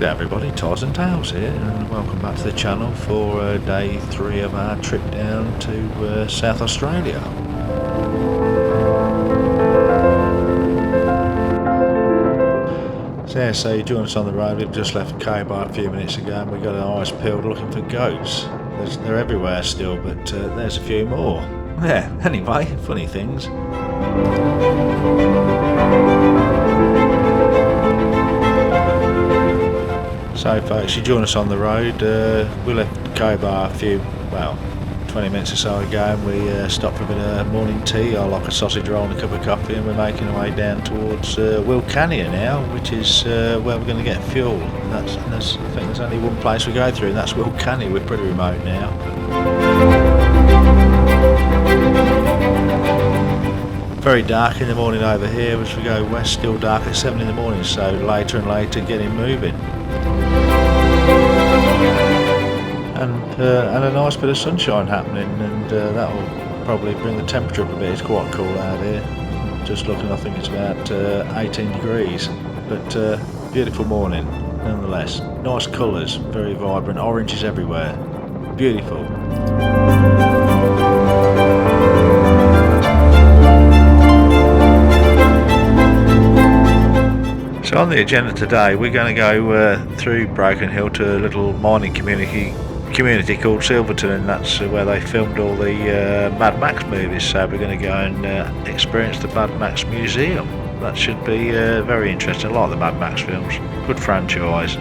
G'day everybody, Ties and Tales here, and welcome back to the channel for day 3 of our trip down to South Australia. So you join us on the road. We've just left Cobar a few minutes ago and we got our eyes peeled looking for goats. They're everywhere still, but there's a few more. Yeah, anyway, funny things. So folks, you join us on the road. We left Cobar 20 minutes or so ago, and we stopped for a bit of morning tea. I like a sausage roll and a cup of coffee, and we're making our way down towards Wilcannia now, which is where we're going to get fuel. I think there's only one place we go through, and that's Wilcannia. We're pretty remote now. Very dark in the morning over here. As we go west, still dark at 7 in the morning, so later and later getting moving. And a nice bit of sunshine happening, and that'll probably bring the temperature up a bit. It's quite cool out here. Just looking, I think it's about 18 degrees, but beautiful morning nonetheless. Nice colours, very vibrant, oranges everywhere, beautiful. So on the agenda today, we're going to go through Broken Hill to a little mining community called Silverton, and that's where they filmed all the Mad Max movies. So we're going to go and experience the Mad Max Museum. That should be very interesting. I like the Mad Max films. Good franchise.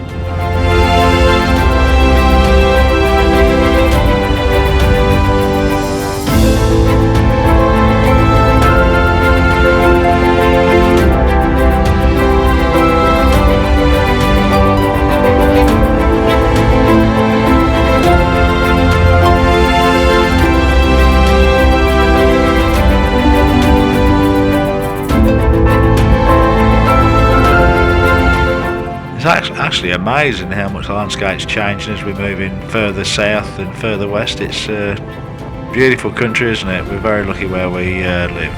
It's actually amazing how much the landscape's changing as we're moving further south and further west. It's a beautiful country, isn't it? We're very lucky where we live.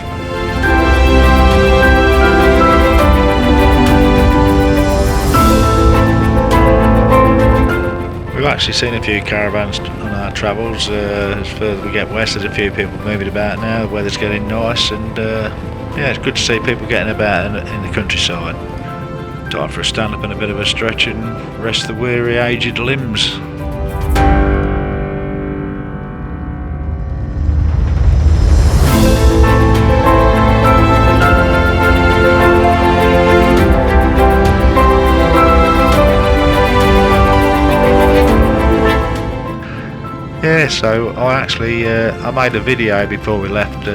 We've actually seen a few caravans on our travels. As further we get west, there's a few people moving about now. The weather's getting nice, and yeah, it's good to see people getting about in the countryside. Time for a stand up and a bit of a stretch and rest the weary aged limbs. Yeah, so I made a video before we left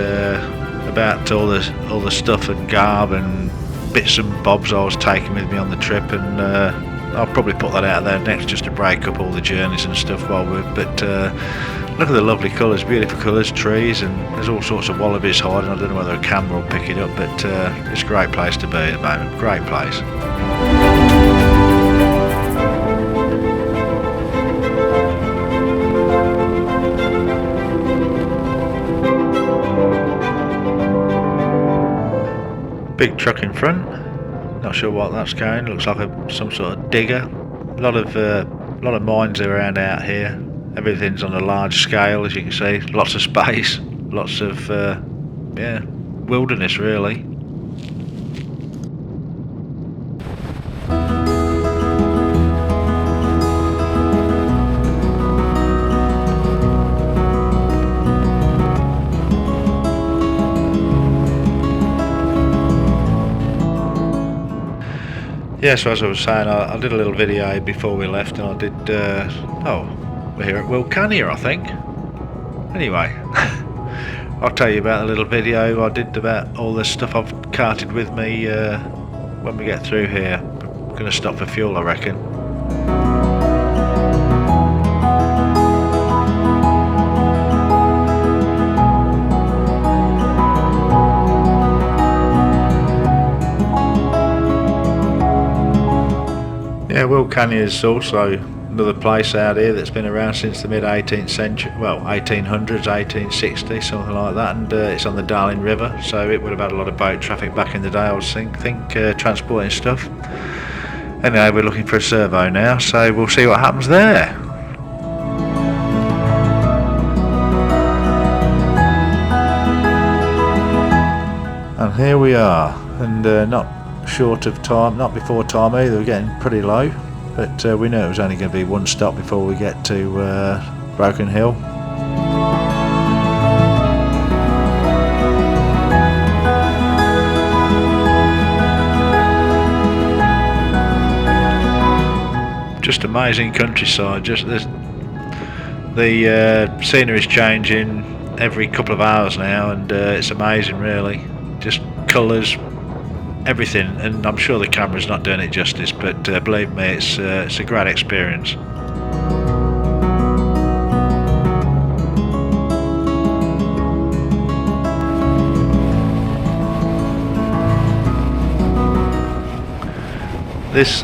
about all the stuff and garb and bits and bobs I was taking with me on the trip, and I'll probably put that out there next just to break up all the journeys and stuff but look at the lovely colours, beautiful colours, trees, and there's all sorts of wallabies hiding. I don't know whether a camera will pick it up, but it's a great place to be at the moment, great place. Big truck in front, not sure what that's going. Looks like some sort of digger. A lot of mines around out here. Everything's on a large scale, as you can see. Lots of space, lots of wilderness really. Yeah, so as I was saying, I did a little video before we left, and I did, we're here at Wilcannia, I think. Anyway, I'll tell you about the little video I did about all the stuff I've carted with me when we get through here. We're going to stop for fuel, I reckon. Yeah, Wilcannia is also another place out here that's been around since the mid 18th century, well 1800s, 1860, something like that, and it's on the Darling River, so it would have had a lot of boat traffic back in the day, I was think transporting stuff. Anyway, we're looking for a servo now, so we'll see what happens there. And here we are, and not short of time, not before time either. We're getting pretty low, but we knew it was only going to be one stop before we get to Broken Hill. Just amazing countryside. Just the scenery is changing every couple of hours now, and it's amazing, really. Just colours, everything, and I'm sure the camera's not doing it justice, but believe me, it's a great experience. This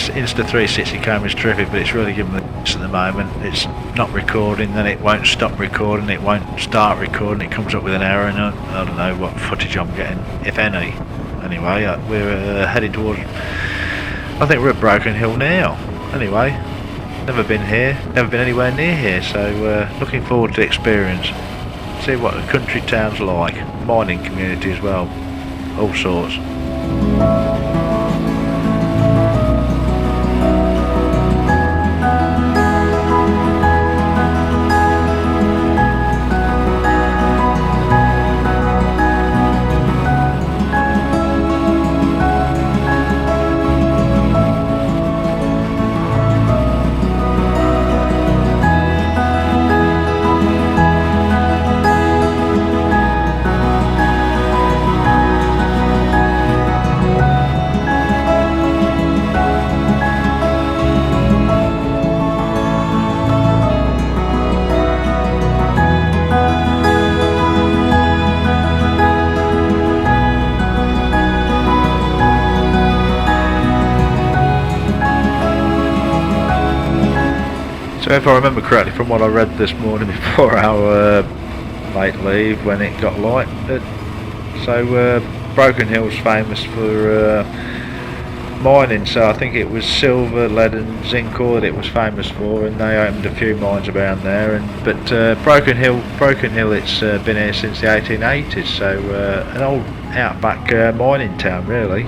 Insta360 camera is terrific, but it's really giving me this at the moment. It's not recording, then it won't stop recording, it won't start recording, it comes up with an error, and I don't know what footage I'm getting, if any. Anyway, we're heading towards, I think we're at Broken Hill now. Anyway, never been here, never been anywhere near here, so looking forward to the experience. See what the country town's like, mining community as well, all sorts. So if I remember correctly from what I read this morning before our late leave when it got light, Broken Hill's famous for mining, so I think it was silver, lead and zinc ore that it was famous for, and they opened a few mines around there. But Broken Hill, it's been here since the 1880s, so an old outback mining town, really.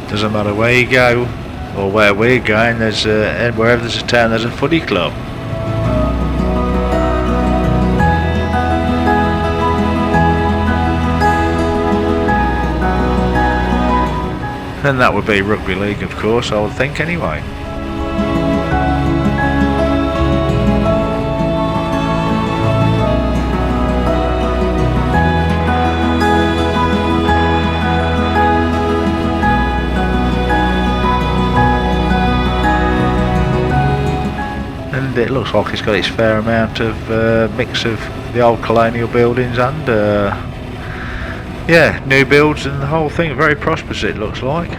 Doesn't matter where you go or where we're going, there's wherever there's a town there's a footy club. And that would be rugby league, of course, I would think, anyway. And it looks like it's got its fair amount of mix of the old colonial buildings and yeah, new builds, and the whole thing very prosperous, it looks like.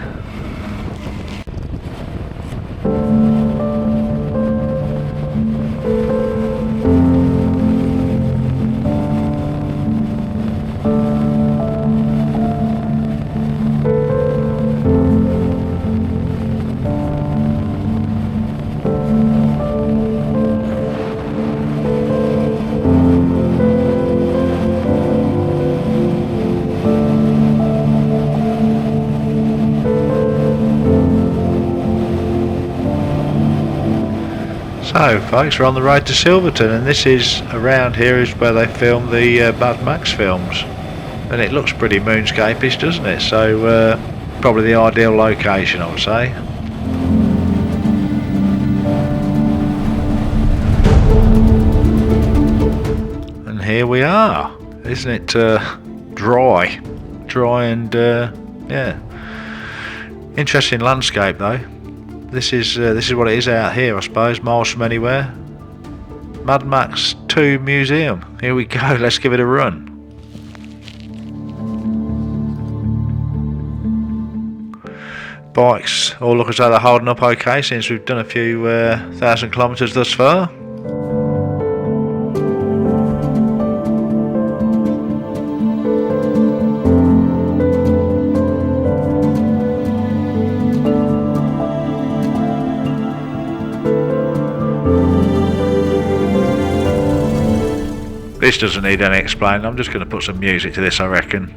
So folks, we're on the road to Silverton, and this is around here is where they filmed the Mad Max films, and it looks pretty moonscapish, doesn't it? So probably the ideal location, I would say. here we are. Isn't it dry and yeah, interesting landscape though. This is what it is out here, I suppose, miles from anywhere. Mad Max 2 Museum. Here we go, let's give it a run. Bikes all look as though they're holding up okay since we've done a few 1,000 kilometres thus far. This doesn't need any explaining. I'm just going to put some music to this, I reckon.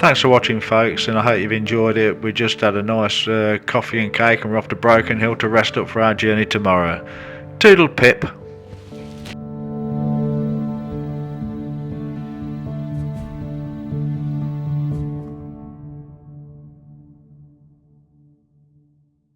Thanks for watching, folks, and I hope you've enjoyed it. We just had a nice coffee and cake, and we're off to Broken Hill to rest up for our journey tomorrow. Toodle pip.